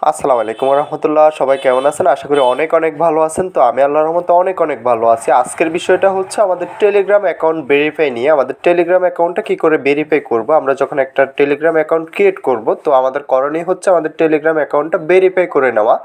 আসসালামু আলাইকুম রহমতুল্লাহ। সবাই কেমন আছেন? আশা করি অনেক অনেক ভালো আছেন। তো আমি আল্লাহর রহমতে অনেক অনেক ভালো আছি। আজকের বিষয়টা হচ্ছে আমাদের টেলিগ্রাম অ্যাকাউন্ট ভেরিফাই নিয়ে। আমাদের টেলিগ্রাম অ্যাকাউন্টটা কী করে ভেরিফাই করব? আমরা যখন একটা টেলিগ্রাম অ্যাকাউন্ট ক্রিয়েট করব, তো আমাদের করণীয় হচ্ছে আমাদের টেলিগ্রাম অ্যাকাউন্টটা ভেরিফাই করে নেওয়া।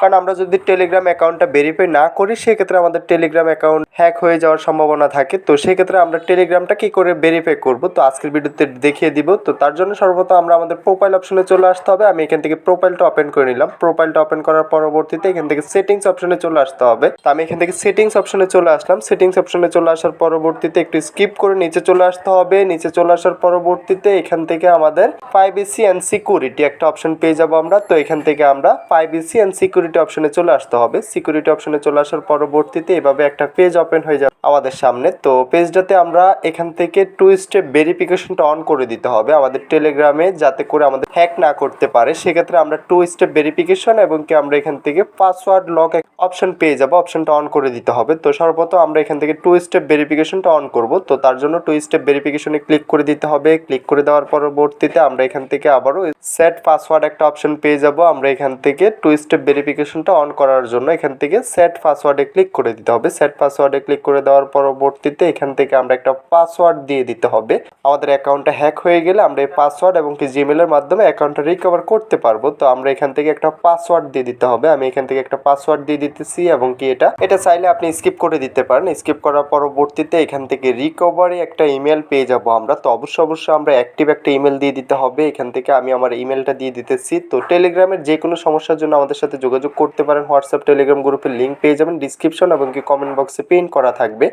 কারণ আমরা যদি টেলিগ্রাম অ্যাকাউন্টটা ভেরিফাই না করি, সেক্ষেত্রে আমাদের টেলিগ্রাম অ্যাকাউন্ট হ্যাক হয়ে যাওয়ার সম্ভাবনা থাকে। তো সেক্ষেত্রে আমরা টেলিগ্রামটা কী করে ভেরিফাই করব, তো আজকের ভিডিওতে দেখিয়ে দিব। তো তার জন্য সর্বপ্রথম আমরা আমাদের প্রোফাইল অপশনে চলে আসতে হবে। আমি এখান থেকে প্রোফাইলটা ওপেন করে নিলাম। প্রোফাইলটা ওপেন করার পরবর্তীতে এখান থেকে সেটিংস অপশনে চলে আসতে হবে। তো আমি এখান থেকে সেটিংস অপশনে চলে আসলাম। সেটিংস অপশনে চলে আসার পরবর্তীতে একটু স্কিপ করে নিচে চলে আসতে হবে। নিচে চলে আসার পরবর্তীতে এখান থেকে আমাদের প্রাইভেসি অ্যান্ড সিকিউরিটি একটা অপশন পেয়ে যাবো আমরা। তো এখান থেকে আমরা প্রাইভেসি অ্যান্ড সিকিউরিটি অপশনে চলে আসতে হবে। সিকিউরিটি অপশনে চলে আসার পরবর্তীতে এভাবে একটা পেজ ওপেন হয়ে যাবে আমাদের সামনে। তো পেজটাতে আমরা এখান থেকে 2 স্টেপ ভেরিফিকেশনটা অন করে দিতে হবে আমাদের টেলিগ্রামে, যাতে করে আমাদের হ্যাক না করতে পারে। সেক্ষেত্রে আমরা 2 স্টেপ ভেরিফিকেশন এবং কি আমরা এখান থেকে পাসওয়ার্ড লক অপশন পেয়ে যাবো, অপশনটা অন করে দিতে হবে। তো সর্বপ্রথম আমরা এখান থেকে 2 স্টেপ ভেরিফিকেশনটা অন করব। তো তার জন্য 2 স্টেপ ভেরিফিকেশনে ক্লিক করে দিতে হবে। ক্লিক করে দেওয়ার পরবর্তীতে আমরা এখান থেকে আবারও সেট পাসওয়ার্ড একটা অপশন পেয়ে যাব। আমরা এখান থেকে 2 স্টেপ ভেরিফিকেশনটা অন করার জন্য এখান থেকে সেট পাসওয়ার্ডে ক্লিক করে দিতে হবে। সেট পাসওয়ার্ডে ক্লিক করে দেওয়ার পরবর্তীতে এখান থেকে আমরা একটা পাসওয়ার্ড দিয়ে দিতে হবে। আমাদের অ্যাকাউন্টটা হ্যাক হয়ে গেলে আমরা এই পাসওয়ার্ড এবং কি জিমেলের মাধ্যমে অ্যাকাউন্টটা রিকভার করতে পারবো। তো আমরা এখান থেকে একটা পাসওয়ার্ড দিয়ে দিতে হবে। আমি এখান থেকে একটা পাসওয়ার্ড দিয়ে দিতেছি এবং কি এটা চাইলে আপনি স্কিপ করে দিতে পারেন। স্কিপ করার পরবর্তীতে এখান থেকে রিকভারি একটা ইমেল পেয়ে যাব আমরা। তো অবশ্যই আমরা অ্যাক্টিভ একটা ইমেল দিয়ে দিতে হবে। এখান থেকে আমি আমার ইমেলটা দিয়ে দিতেছি। তো টেলিগ্রামের যে কোনো সমস্যার জন্য আমাদের সাথে যোগাযোগ করতে পারেন। হোয়াটসঅ্যাপ টেলিগ্রাম গ্রুপের লিঙ্ক পেয়ে যাবেন ডিসক্রিপশন এবং কি কমেন্ট বক্সে পিন করা থাকবে।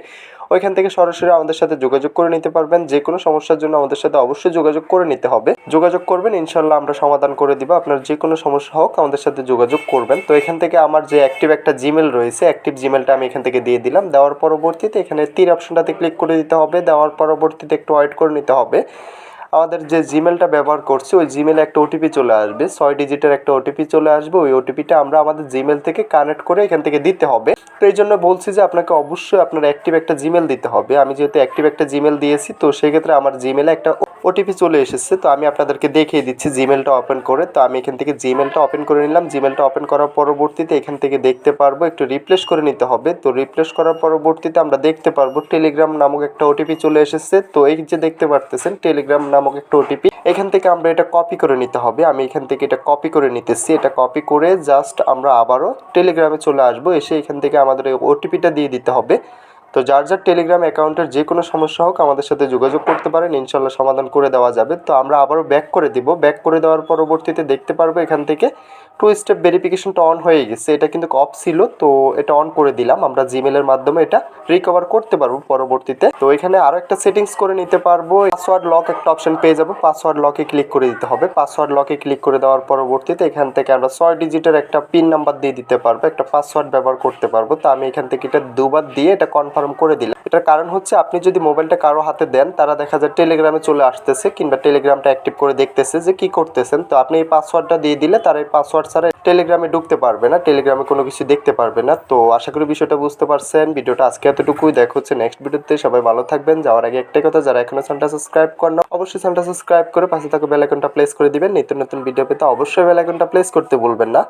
ওইখান থেকে সরাসরি আমাদের সাথে যোগাযোগ করে নিতে পারবেন। যে কোনো সমস্যার জন্য আমাদের সাথে অবশ্যই যোগাযোগ করে নিতে হবে। যোগাযোগ করবেন, ইনশাল্লাহ আমরা সমাধান করে দিব। আপনার যে কোনো সমস্যা হোক আমাদের সাথে যোগাযোগ করবেন। তো এখান থেকে আমার যে অ্যাক্টিভ একটা জিমেল রয়েছে, অ্যাক্টিভ জিমেলটা আমি এখান থেকে দিয়ে দিলাম। দেওয়ার পরবর্তীতে এখানে তীর অপশনটাতে ক্লিক করে দিতে হবে। দেওয়ার পরবর্তীতে একটু ওয়েট করে নিতে হবে। আমাদের যে জিমেলটা ব্যবহার করছি ওই জিমেলে একটা ওটিপি চলে আসবে, 6 ডিজিটের একটা ওটিপি চলে আসবে। ওই ওটিপিটা আমরা আমাদের জিমেল থেকে কানেক্ট করে এখান থেকে দিতে হবে। তো এই জন্য বলছি যে আপনাকে অবশ্যই আপনার অ্যাক্টিভ একটা জিমেল দিতে হবে। আমি যেহেতু অ্যাক্টিভ একটা জিমেল দিয়েছি, তো সেক্ষেত্রে আমার জিমেলে একটা ওটিপি চলে এসেছে। তো আমি আপনাদেরকে দেখিয়ে দিচ্ছি জিমেলটা ওপেন করে। তো আমি এখান থেকে জিমেলটা ওপেন করে নিলাম। জিমেলটা ওপেন করার পরবর্তীতে এখান থেকে দেখতে পারবো একটু রিপ্লেস করে নিতে হবে। তো রিপ্লেস করার পরবর্তীতে আমরা দেখতে পারবো টেলিগ্রাম নামক একটা ওটিপি চলে এসেছে। তো এই যে দেখতে পারতেছেন টেলিগ্রাম নামক একটা ওটিপি, এখান থেকে আমরা এটা কপি করে নিতে হবে। আমি এখান থেকে এটা কপি করে নিতেছি। এটা কপি করে জাস্ট আমরা আবারও টেলিগ্রামে চলে আসবো। এসে এখান থেকে আমাদের এই ওটিপিটা দিয়ে দিতে হবে। তো যার টেলিগ্রাম অ্যাকাউন্টের যে কোনো সমস্যা হোক আমাদের সাথে যোগাযোগ করতে পারেন, ইনশাল্লাহ সমাধান করে দেওয়া যাবে। তো আমরা আবারও ব্যাক করে দিব। ব্যাক করে দেওয়ার পরবর্তীতে দেখতে পারবো এখান থেকে 2 স্টেপ ভেরিফিকেশনটা অন হয়ে গেছে। এটা কিন্তু অফ ছিল, তো এটা অন করে দিলাম। আমরা জিমেলের মাধ্যমে এটা রিকভার করতে পারবো পরবর্তীতে। তো এখানে আরও একটা সেটিংস করে নিতে পারবো। পাসওয়ার্ড লক একটা অপশন পেয়ে যাবো, পাসওয়ার্ড লকে ক্লিক করে দিতে হবে। পাসওয়ার্ড লকে ক্লিক করে দেওয়ার পরবর্তীতে এখান থেকে আমরা 6 ডিজিটের একটা পিন নাম্বার দিয়ে দিতে পারবো, একটা পাসওয়ার্ড ব্যবহার করতে পারবো। তো আমি এখান থেকে এটা দুবার দিয়ে এটা কনফার্ম করে দিলাম। এটার কারণ হচ্ছে আপনি যদি মোবাইলটা কারো হাতে দেন, তারা দেখা যায় টেলিগ্রামে চলে আসতেছে কিংবা টেলিগ্রামটা অ্যাক্টিভ করে দেখতেছে যে কি করতেছেন। তো আপনি এই পাসওয়ার্ডটা দিয়ে দিলে তারা এই পাসওয়ার্ড ছাড়া টেলিগ্রামে ঢুকতে পারবে না, টেলিগ্রামে কোনো কিছু দেখতে পারবে না। তো আশা করি বিষয়টা বুঝতে পারছেন। ভিডিওটা আজকে এতটুকুই। দেখা হচ্ছে নেক্সট ভিডিওতে। সবাই ভালো থাকবেন। যাওয়ার আগে একটাই কথা, যারা এখনো চ্যানেলটা সাবস্ক্রাইব করেন না অবশ্যই চ্যানেলটা সাবস্ক্রাইব করে পাশে থাকা বেল আইকনটা প্রেস করে দিবেন। নিত্য নতুন ভিডিও পেতে অবশ্যই বেল আইকনটা প্রেস করতে ভুলবেন না।